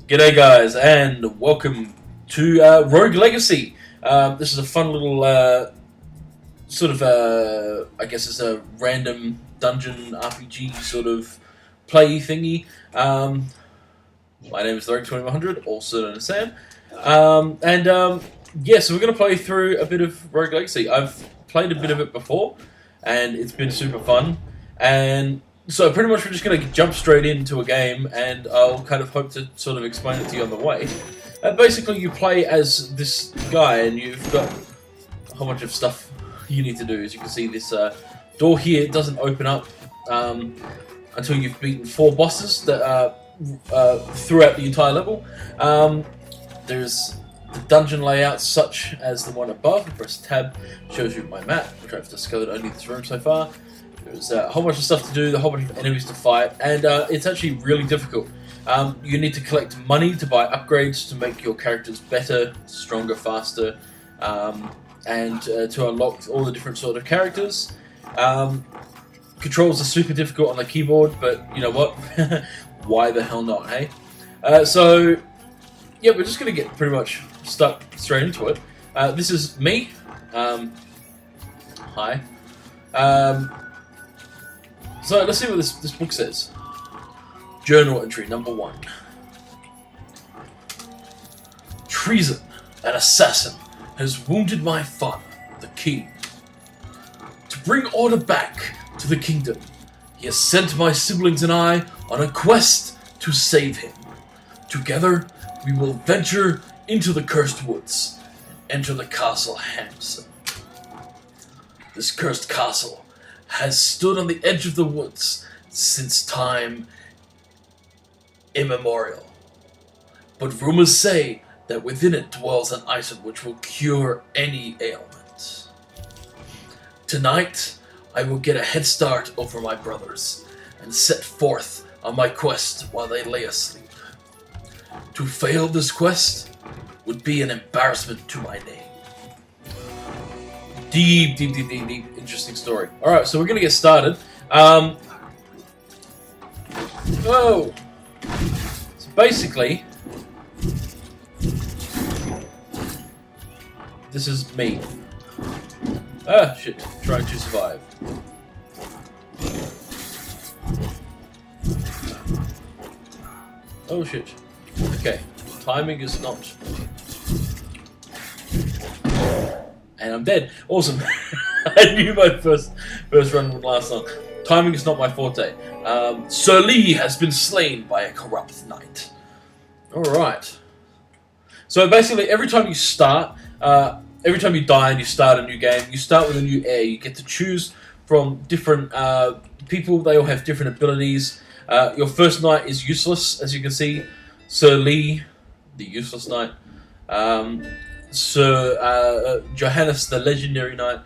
G'day guys, and welcome to Rogue Legacy. This is a fun little I guess it's a random dungeon RPG sort of play thingy. My name is Thoric2100, also known as Sam. Yeah, so we're going to play through a bit of Rogue Legacy. I've played a bit of it before, and it's been super fun. And so pretty much we're just going to jump straight into a game, and I'll kind of hope to sort of explain it to you on the way. Basically, you play as this guy, and you've got a whole bunch of stuff you need to do. As you can see, this door here doesn't open up until you've beaten 4 bosses that throughout the entire level. There's the dungeon layout such as the one above. Press tab, shows you my map, which I've discovered only this room so far. There's a whole bunch of stuff to do, a whole bunch of enemies to fight, and it's actually really difficult. You need to collect money to buy upgrades to make your characters better, stronger, faster, and to unlock all the different sort of characters. Controls are super difficult on the keyboard, but you know what? Why the hell not, hey? So, yeah, we're just going to get pretty much stuck straight into it. This is me. Hi. So let's see what this book says. Journal entry number 1. Treason. An assassin has wounded my father, the king. To bring order back to the kingdom, he has sent my siblings and I on a quest to save him. Together, we will venture into the cursed woods and enter the castle Hamson. This cursed castle has stood on the edge of the woods since time immemorial. But rumors say that within it dwells an item which will cure any ailment. Tonight, I will get a head start over my brothers and set forth on my quest while they lay asleep. To fail this quest would be an embarrassment to my name. Deep, interesting story. Alright, so we're going to get started. So basically, this is me. Ah, shit. Trying to survive. Oh, shit. Okay. Timing is not... And I'm dead. Awesome. I knew my first run would last long. Timing is not my forte. Sir Lee has been slain by a corrupt knight. Alright. So basically, every time you start, every time you die and you start a new game, you start with a new heir. You get to choose from different people. They all have different abilities. Your first knight is useless, as you can see. Sir Lee, the useless knight. Sir Johannes, the legendary knight,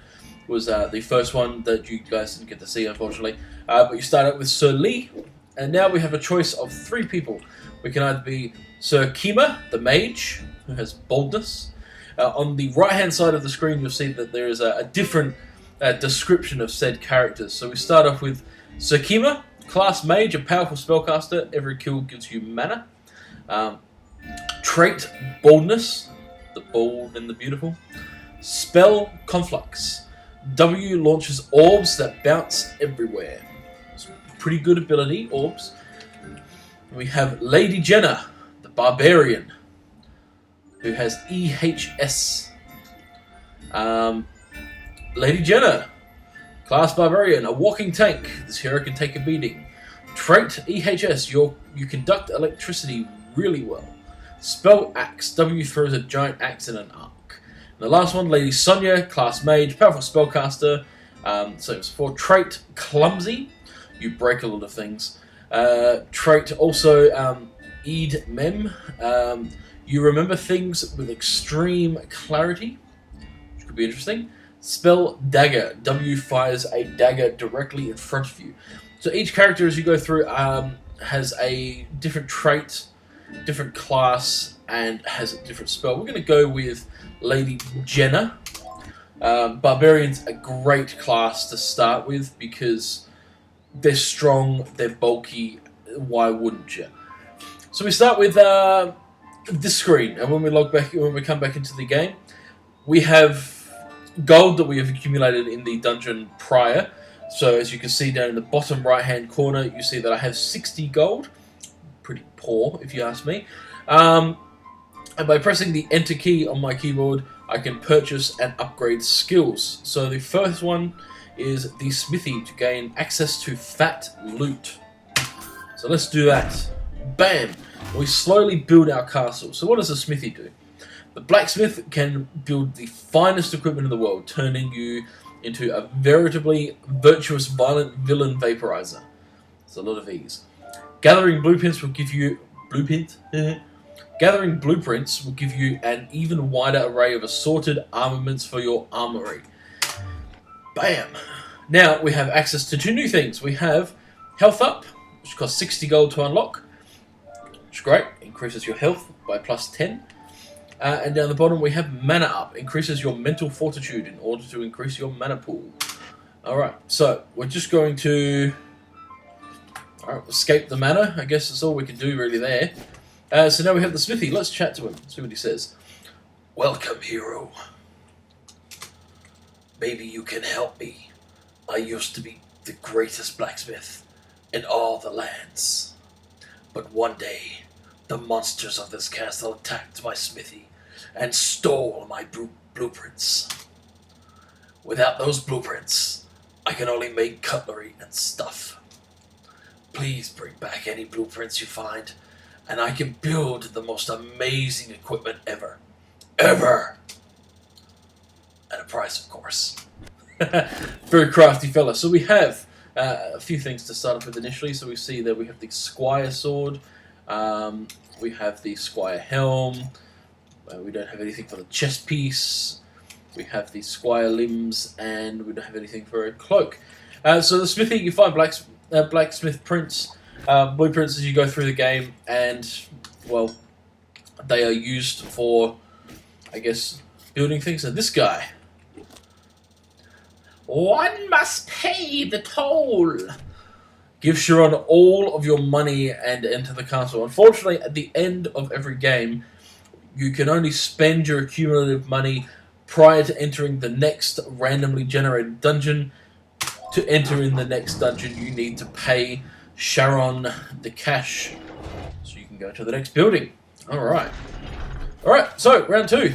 was the first one that you guys didn't get to see, unfortunately. But you start out with Sir Lee, and now we have a choice of 3 people. We can either be Sir Kima, the mage, who has boldness. On the right-hand side of the screen, you'll see that there is a different description of said characters. So we start off with Sir Kima, class mage, a powerful spellcaster. Every kill gives you mana. Trait, boldness. The bold and the beautiful. Spell, conflux. W launches orbs that bounce everywhere. It's a pretty good ability, orbs. We have Lady Jenna, the barbarian, who has EHS. Lady Jenna, class barbarian, a walking tank. This hero can take a beating. Trait, EHS, you conduct electricity really well. Spell axe. W throws a giant axe in an arc. And the last one, Lady Sonia, class mage, powerful spellcaster. So it's for trait clumsy. You break a lot of things. Trait also Eid Mem. You remember things with extreme clarity, which could be interesting. Spell dagger. W fires a dagger directly in front of you. So each character as you go through has a different trait, different class, and has a different spell. We're going to go with Lady Jenna. Barbarian's a great class to start with because they're strong, they're bulky. Why wouldn't you? So we start with this screen, and when we come back into the game, we have gold that we have accumulated in the dungeon prior. So as you can see down in the bottom right hand corner, you see that I have 60 gold. Pretty poor, if you ask me. And by pressing the enter key on my keyboard, I can purchase and upgrade skills. So the first one is the smithy to gain access to fat loot. So let's do that. Bam! We slowly build our castle. So what does a smithy do? The blacksmith can build the finest equipment in the world, turning you into a veritably virtuous, violent villain vaporizer. It's a lot of E's. Gathering blueprints will give you Gathering blueprints will give you an even wider array of assorted armaments for your armory. Bam! Now we have access to 2 new things. We have health up, which costs 60 gold to unlock, which is great, increases your health by +10. And down the bottom we have mana up, increases your mental fortitude in order to increase your mana pool. Alright, so we're just going to escape the mana. I guess that's all we can do really there. So now we have the smithy. Let's chat to him, see what he says. Welcome, hero. Maybe you can help me. I used to be the greatest blacksmith in all the lands. But one day, the monsters of this castle attacked my smithy and stole my blueprints. Without those blueprints, I can only make cutlery and stuff. Please bring back any blueprints you find, and I can build the most amazing equipment ever. Ever! At a price, of course. Very crafty fella. So we have a few things to start off with initially. So we see that we have the Squire Sword, we have the Squire Helm, we don't have anything for the chest piece, we have the Squire Limbs, and we don't have anything for a cloak. So the smithy, you find blacksmith prints, blueprints as you go through the game, and, well, they are used for, I guess, building things. And this guy, one must pay the toll. Give Charon all of your money and enter the castle. Unfortunately, at the end of every game, you can only spend your accumulative money prior to entering the next randomly generated dungeon. To enter in the next dungeon, you need to pay Charon the cash, so you can go to the next building. Alright. Alright, so, round 2.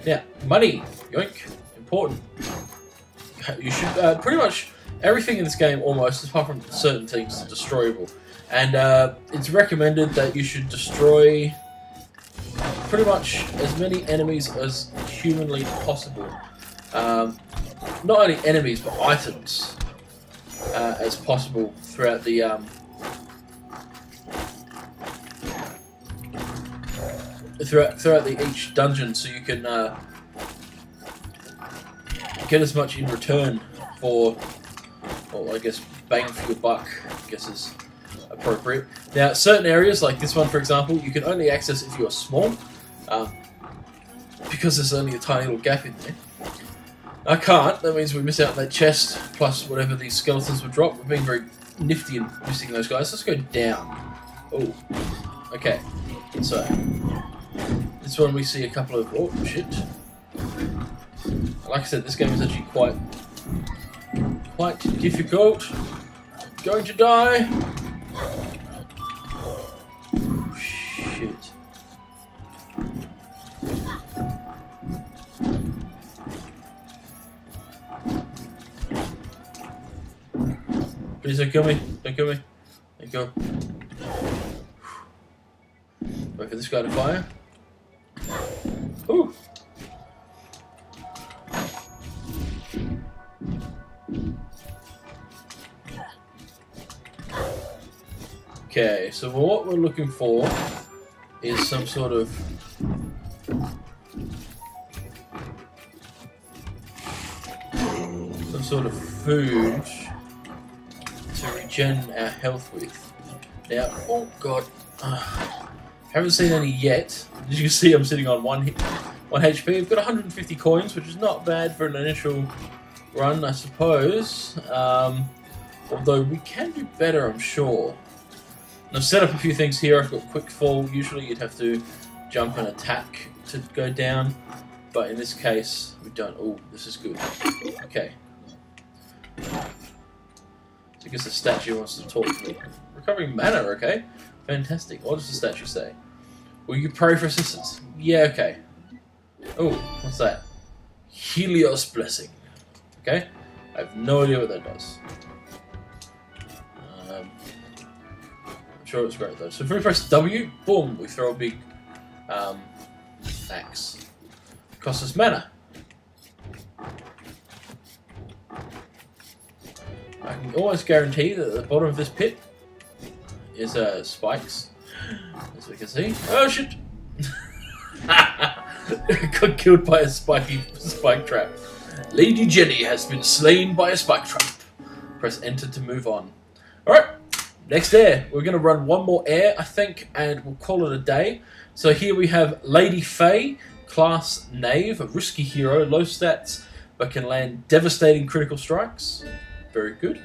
Yeah, money. Yoink. Important. You should, pretty much everything in this game, almost, apart from certain things, is destroyable. And it's recommended that you should destroy pretty much as many enemies as humanly possible. Not only enemies, but items as possible throughout the each dungeon, so you can get as much in return for, well, I guess, bang for your buck, I guess is appropriate. Now, certain areas, like this one for example, you can only access if you are small, because there's only a tiny little gap in there. I can't, that means we miss out on that chest, plus whatever these skeletons would drop. We've been very nifty in missing those guys. Let's go down. Oh, okay. So, this one we see a couple of, oh shit. Like I said, this game is actually quite difficult. Going to die. Oh, shit. Please don't kill me. Don't kill me. There you go. Wait for this guy to fire. Ooh. Okay, so what we're looking for is some sort of food to regen our health with. Now, oh god, haven't seen any yet. As you can see, I'm sitting on 1 HP. I've got 150 coins, which is not bad for an initial run, I suppose. Although we can do better, I'm sure. I've set up a few things here. I've got quick fall. Usually you'd have to jump and attack to go down, but in this case we don't. Oh, this is good. Okay. So I guess the statue wants to talk to me. Recovering mana, okay. Fantastic. What does the statue say? Will you pray for assistance? Yeah, okay. Oh, what's that? Helios Blessing. Okay. I have no idea what that does. I'm sure it's great though. So if we press W, boom, we throw a big axe. Costs us mana. I can almost guarantee that at the bottom of this pit is spikes, as we can see. Oh shit! Got killed by a spike trap. Lady Jenny has been slain by a spike trap. Press enter to move on. Alright, next air. We're going to run one more air, I think, and we'll call it a day. So here we have Lady Faye, class Knave, a risky hero, low stats, but can land devastating critical strikes. Very good.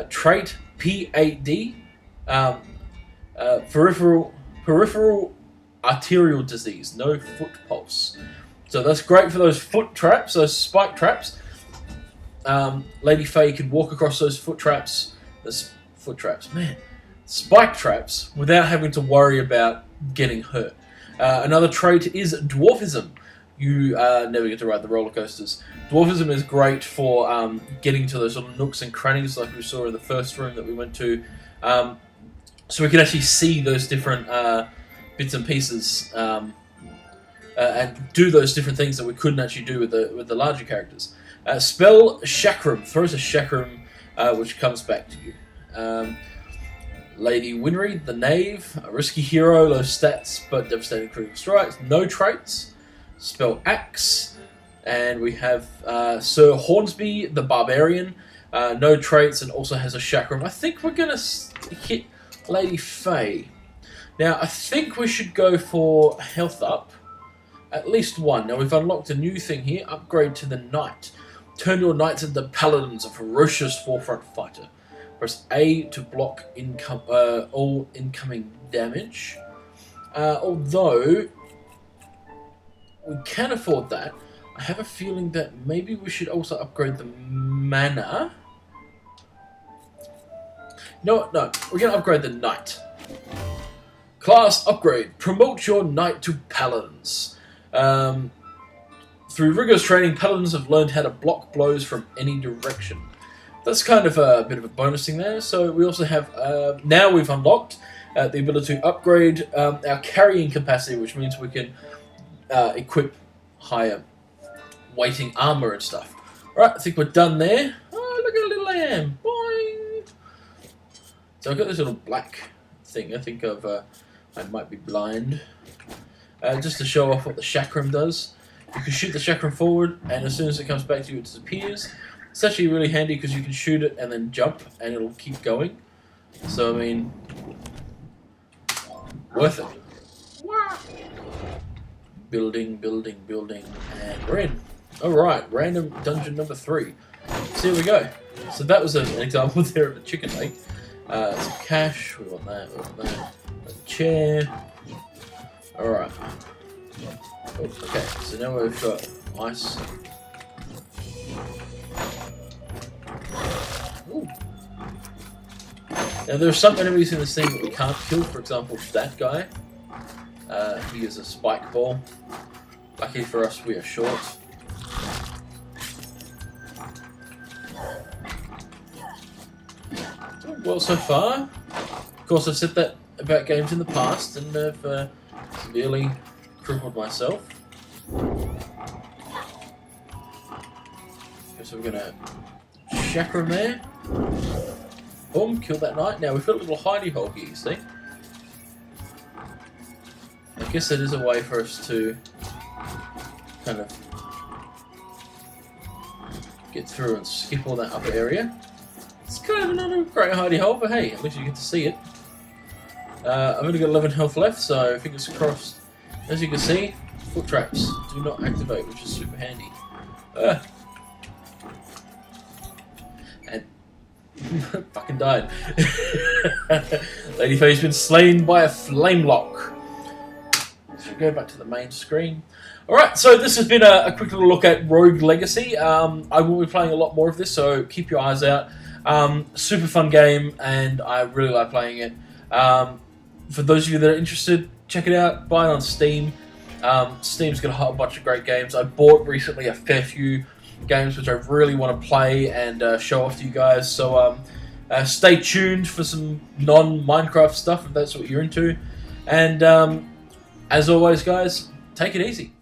Trait P8D, peripheral arterial disease, no foot pulse. So that's great for those foot traps, those spike traps. Lady Faye can walk across those spike traps without having to worry about getting hurt. Another trait is dwarfism. You never get to ride the roller coasters. Dwarfism is great for getting to those little nooks and crannies like we saw in the first room that we went to. So we can actually see those different bits and pieces and do those different things that we couldn't actually do with the larger characters. Spell Chakram throws a Chakram which comes back to you. Lady Winry, the Knave, a risky hero, low stats but devastating critical strikes, no traits. Spell Axe, and we have Sir Hornsby, the Barbarian, no traits and also has a Chakram. I think we're gonna hit Lady Faye. Now I think we should go for health up. At least one. Now we've unlocked a new thing here. Upgrade to the Knight. Turn your Knights into Paladins, a ferocious forefront fighter. Press A to block all incoming damage. Although we can afford that, I have a feeling that maybe we should also upgrade the mana. No, we're going to upgrade the Knight. Class upgrade. Promote your Knight to Paladins. Through rigorous training, Paladins have learned how to block blows from any direction. That's kind of a bit of a bonus thing there. So we also have, now we've unlocked the ability to upgrade our carrying capacity, which means we can equip higher weighting armor and stuff. Alright, I think we're done there. Oh, look at a little lamb. Boing! So I've got this little black thing. I think I might be blind. Just to show off what the Chakram does. You can shoot the Chakram forward, and as soon as it comes back to you, it disappears. It's actually really handy because you can shoot it and then jump, and it'll keep going. So, I mean, worth it. Building, and we're in. Alright, random dungeon number 3. So here we go. So that was an example there of a chicken leg. Some cash, we want that. A chair. Alright. Oh, okay, so now we've got ice. Ooh. Now there are some enemies in this thing that we can't kill. For example, that guy. He is a spike ball. Lucky for us, we are short. Doing well so far. Of course, I've said that about games in the past, and I've severely crippled myself. Okay, so we're gonna Chakram there. Boom, kill that knight. Now we've got a little hidey hole here, you see. I guess that is a way for us to kind of get through and skip all that upper area. It's kind of another great hidey hole, but hey, at least you get to see it. I've only got 11 health left, so fingers crossed. As you can see, foot traps do not activate, which is super handy. And Fucking died. Ladyface's been slain by a flame lock. So go back to the main screen. Alright, so this has been a quick little look at Rogue Legacy. I will be playing a lot more of this, so keep your eyes out. Super fun game, and I really like playing it. For those of you that are interested, check it out. Buy it on Steam. Steam's got a whole bunch of great games. I bought recently a fair few games which I really want to play and show off to you guys. So stay tuned for some non-Minecraft stuff if that's what you're into. And as always, guys, take it easy.